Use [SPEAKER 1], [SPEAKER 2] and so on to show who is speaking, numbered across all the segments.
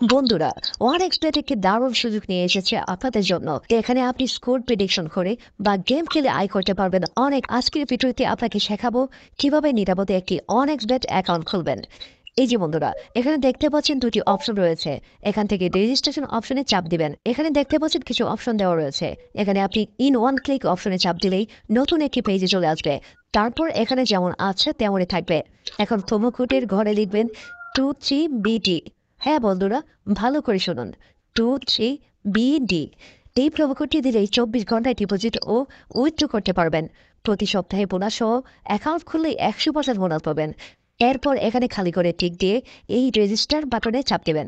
[SPEAKER 1] বন্ধুরা, OneXBet একটি দারুণ সুযোগ নিয়ে এসেছে আপনাদের জন্য। এখানে আপনি স্কোর প্রেডিকশন করে বা গেম খেলে আয় করতে পারবেন অনেক। আজকের ভিডিওতে আপনাকে শেখাবো কিভাবে নিরাপদে একটি OneXBet অ্যাকাউন্ট খুলবেন। এই যে বন্ধুরা, এখানে দেখতে পাচ্ছেন দুটি অপশন রয়েছে। এখান থেকে রেজিস্ট্রেশন অপশনে চাপ দিবেন। এখানে দেখতে পাচ্ছেন কিছু অপশন দেওয়া রয়েছে। এখানে আপনি ইন ওয়ান ক্লিক অপশনে চাপ দিলেই নতুন একটি পেজে চলে আসবে। তারপর এখানে যেমন আছে তেমনই থাকবে। এখন প্রোমো কোডের ঘরে লিখবেন 23BD। হ্যাঁ বন্ধুরা, ভালো করে শুনুন, 23BD। এই প্রোমো কোডটি দিলেই 24 ঘন্টায় ডিপোজিট ও উইথড্র করতে পারবেন। প্রতি সপ্তাহে বোনাস সহ অ্যাকাউন্ট খুললে 100% বোনাস পাবেন। এরপর এখানে খালি করে টিক দিয়ে এই রেজিস্টার বাটনে চাপ দেবেন।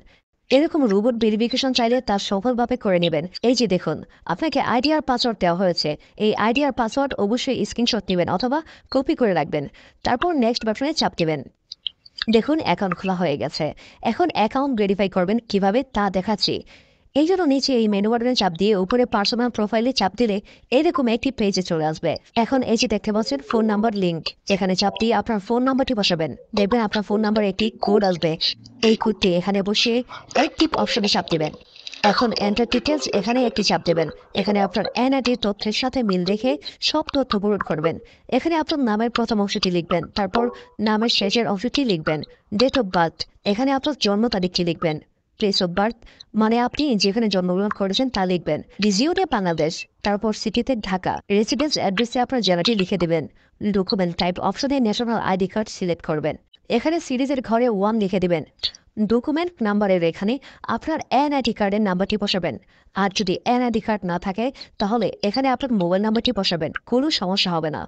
[SPEAKER 1] এরকম রোবট ভেরিফিকেশন চাইলে তা সফলভাবে করে নেবেন। এই যে দেখুন, আপনাকে আইডি আর পাসওয়ার্ড দেওয়া হয়েছে। এই আইডি আর পাসওয়ার্ড অবশ্যই স্ক্রিনশট নেবেন অথবা কপি করে রাখবেন। তারপর নেক্সট বাটনে চাপ দেবেন। দেখুন, অ্যাকাউন্ট খোলা হয়ে গেছে। এখন অ্যাকাউন্ট ভেরিফাই করবেন কিভাবে তা দেখাচ্ছি। এই জন্য নিচে এই মেনু বাটনে চাপ দিয়ে উপরে পার্সোনাল প্রোফাইলে চাপ দিলে এরকম একটি পেজে চলে আসবে। এখন এই যে দেখতে পাচ্ছেন ফোন নাম্বার লিঙ্ক, এখানে চাপ দিয়ে আপনার ফোন নাম্বারটি বসাবেন। দেখবেন আপনার ফোন নাম্বারে একটি কোড আসবে। এই কোডটি এখানে বসিয়ে অ্যাক্টিভ অপশনে চাপ দেবেন। এখন এন্টার ডিটেলস এখানে একটি চাপ দেবেন। এখানে আপনার এনআইডি তথ্যের সাথে মিল রেখে সব তথ্য পূরণ করবেন। এখানে আপনার নামের প্রথম অংশটি লিখবেন, তারপর নামের শেষের অংশটি লিখবেন। ডেট অফ বার্থ, এখানে আপনার জন্ম তারিখটি লিখবেন। প্লেস অফ বার্থ মানে আপনি যেখানে জন্মগ্রহণ করেছেন তা লিখবেন। রিজিওনে বাংলাদেশ, তারপর সিটিতে ঢাকা। রেসিডেন্স অ্যাড্রেসে আপনার জেলাটি লিখে দেবেন। ডকুমেন্ট টাইপ অপশনে ন্যাশনাল আইডি কার্ড সিলেক্ট করবেন। এখানে সিরিজের ঘরে 1 লিখে দেবেন। ডকুমেন্ট নাম্বারের এখানে আপনার এনআইডি কার্ডের নাম্বারটি বসাবেন। আর যদি এনআইডি কার্ড না থাকে তাহলে এখানে আপনার মোবাইল নাম্বারটি বসাবেন, কোনো সমস্যা হবে না।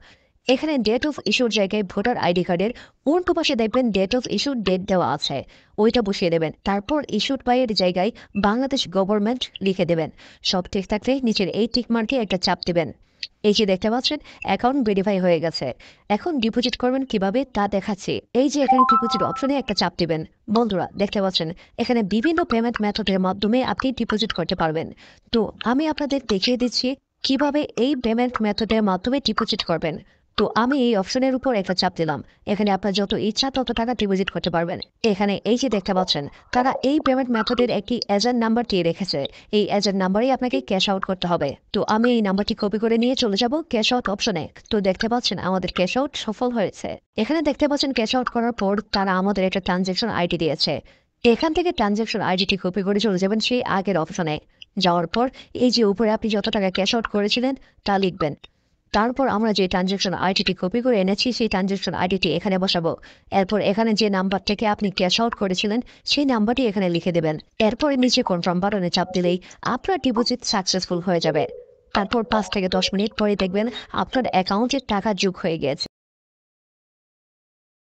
[SPEAKER 1] এখানে ডেট অফ ইস্যুর জায়গায় ভোটার আইডি কার্ডের উল্টো পাশে দেখবেন ডেট অফ ইস্যুর ডেট দেওয়া আছে, ওইটা বসিয়ে দেবেন। তারপর ইস্যুড বাই এর জায়গায় বাংলাদেশ গভর্নমেন্ট লিখে দেবেন। সব ঠিক থাকলে নিচের এই টিক মার্কে একটা চাপ দেবেন। এই যে দেখতে পাচ্ছেন অ্যাকাউন্ট ভেরিফাই হয়ে গেছে। এখন ডিপোজিট করবেন কিভাবে তা দেখাচ্ছি। এই যে এখানে ডিপোজিট অপশনে একটা চাপ দিবেন। বন্ধুরা, দেখতে পাচ্ছেন এখানে বিভিন্ন পেমেন্ট মেথডের মাধ্যমে আপনি ডিপোজিট করতে পারবেন। তো আমি আপনাদের দেখিয়ে দিচ্ছি কিভাবে এই পেমেন্ট মেথডের মাধ্যমে ডিপোজিট করবেন। তো আমি এই অপশনের উপর একটা চাপ দিলাম। এখানে আপনার যত ইচ্ছা তত টাকা ডিপোজিট করতে পারবেন। এখানে এই যে দেখতে পাচ্ছেন তারা এই পেমেন্ট মেথডের একটি এজেন্ট নাম্বার দিয়ে রেখেছে। এই এজেন্ট নাম্বারেই আপনাকে ক্যাশ আউট করতে হবে। তো আমি এই নাম্বারটি কপি করে নিয়ে চলে যাব ক্যাশ আউট অপশনে। তো দেখতে পাচ্ছেন আমাদের ক্যাশ আউট সফল হয়েছে। এখানে দেখতে পাচ্ছেন ক্যাশ আউট করার পর তারা আমাদের একটা ট্রানজ্যাকশন আইডি দিয়েছে। এখান থেকে ট্রানজ্যাকশন আইডিটি কপি করে চলে যাবেন সেই আগের অপশনে। যাওয়ার পর এই যে উপরে আপনি যত টাকা ক্যাশ আউট করেছিলেন তা লিখবেন। তারপর আমরা যে ট্রানজ্যাকশন আইডিটি কপি করে এনেছি সেই ট্রানজ্যাকশন আইডিটি এখানে বসাবো। এরপর এখানে যে নাম্বার থেকে আপনি ক্যাশ আউট করেছিলেন সেই নাম্বারটি এখানে লিখে দেবেন। এরপরে নিচে কনফার্ম বাটনে চাপ দিলেই আপনার ডিপোজিট সাকসেসফুল হয়ে যাবে। তারপর 5 থেকে 10 মিনিট পরে দেখবেন আপনার অ্যাকাউন্টে টাকা যোগ হয়ে গেছে।